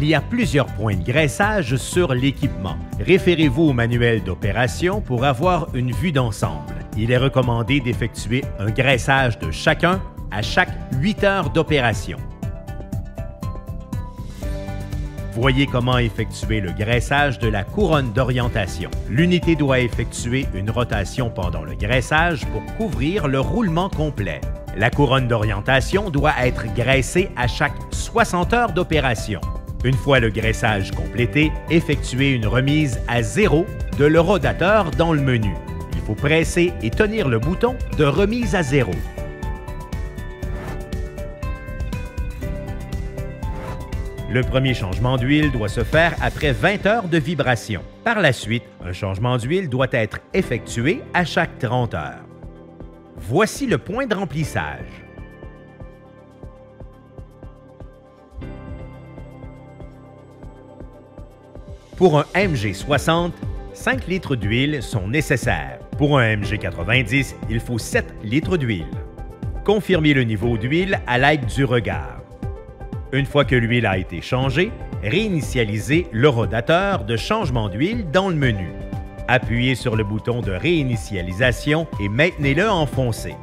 Il y a plusieurs points de graissage sur l'équipement. Référez-vous au manuel d'opération pour avoir une vue d'ensemble. Il est recommandé d'effectuer un graissage de chacun à chaque 8 heures d'opération. Voyez comment effectuer le graissage de la couronne d'orientation. L'unité doit effectuer une rotation pendant le graissage pour couvrir le roulement complet. La couronne d'orientation doit être graissée à chaque 60 heures d'opération. Une fois le graissage complété, effectuez une remise à 0 de l'eurodateur dans le menu. Il faut presser et tenir le bouton de remise à 0. Le premier changement d'huile doit se faire après 20 heures de vibration. Par la suite, un changement d'huile doit être effectué à chaque 30 heures. Voici le point de remplissage. Pour un MG60, 5 litres d'huile sont nécessaires. Pour un MG90, il faut 7 litres d'huile. Confirmez le niveau d'huile à l'aide du regard. Une fois que l'huile a été changée, réinitialisez le rotateur de changement d'huile dans le menu. Appuyez sur le bouton de réinitialisation et maintenez-le enfoncé.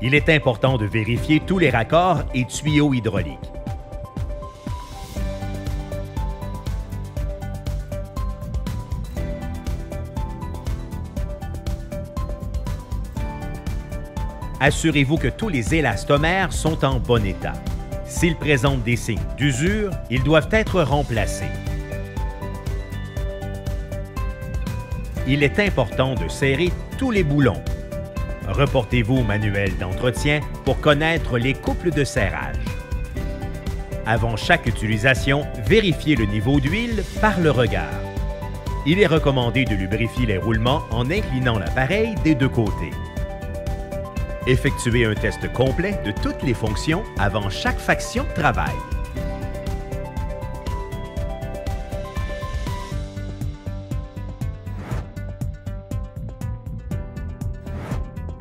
Il est important de vérifier tous les raccords et tuyaux hydrauliques. Assurez-vous que tous les élastomères sont en bon état. S'ils présentent des signes d'usure, ils doivent être remplacés. Il est important de serrer tous les boulons. Reportez-vous au manuel d'entretien pour connaître les couples de serrage. Avant chaque utilisation, vérifiez le niveau d'huile par le regard. Il est recommandé de lubrifier les roulements en inclinant l'appareil des deux côtés. Effectuez un test complet de toutes les fonctions avant chaque faction de travail.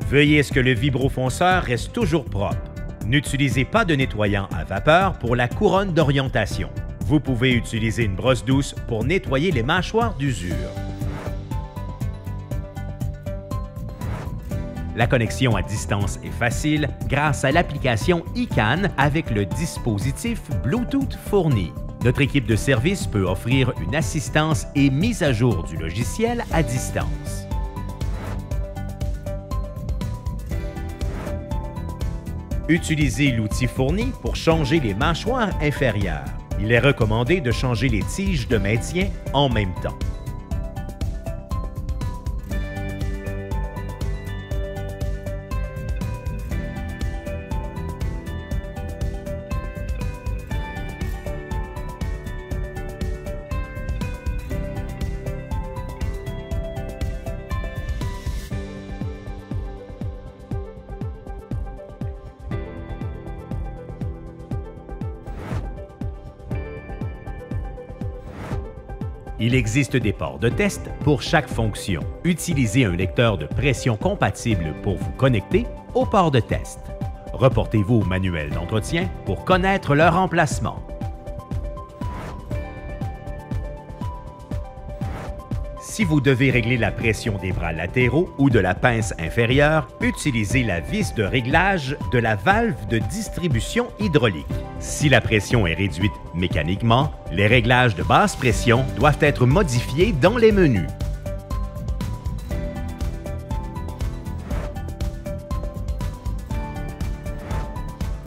Veuillez à ce que le vibrofonceur reste toujours propre. N'utilisez pas de nettoyant à vapeur pour la couronne d'orientation. Vous pouvez utiliser une brosse douce pour nettoyer les mâchoires d'usure. La connexion à distance est facile grâce à l'application iCan avec le dispositif Bluetooth fourni. Notre équipe de service peut offrir une assistance et mise à jour du logiciel à distance. Utilisez l'outil fourni pour changer les mâchoires inférieures. Il est recommandé de changer les tiges de maintien en même temps. Il existe des ports de test pour chaque fonction. Utilisez un lecteur de pression compatible pour vous connecter au port de test. Reportez-vous au manuel d'entretien pour connaître leur emplacement. Si vous devez régler la pression des bras latéraux ou de la pince inférieure, utilisez la vis de réglage de la valve de distribution hydraulique. Si la pression est réduite mécaniquement, les réglages de basse pression doivent être modifiés dans les menus.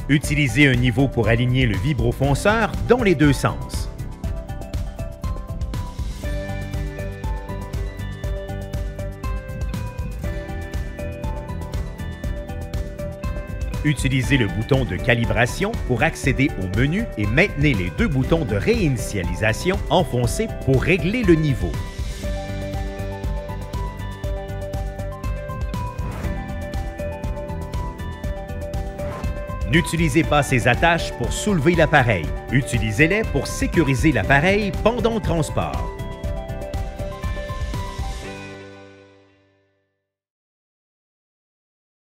Utilisez un niveau pour aligner le vibrofonceur dans les deux sens. Utilisez le bouton de calibration pour accéder au menu et maintenez les deux boutons de réinitialisation enfoncés pour régler le niveau. N'utilisez pas ces attaches pour soulever l'appareil. Utilisez-les pour sécuriser l'appareil pendant le transport.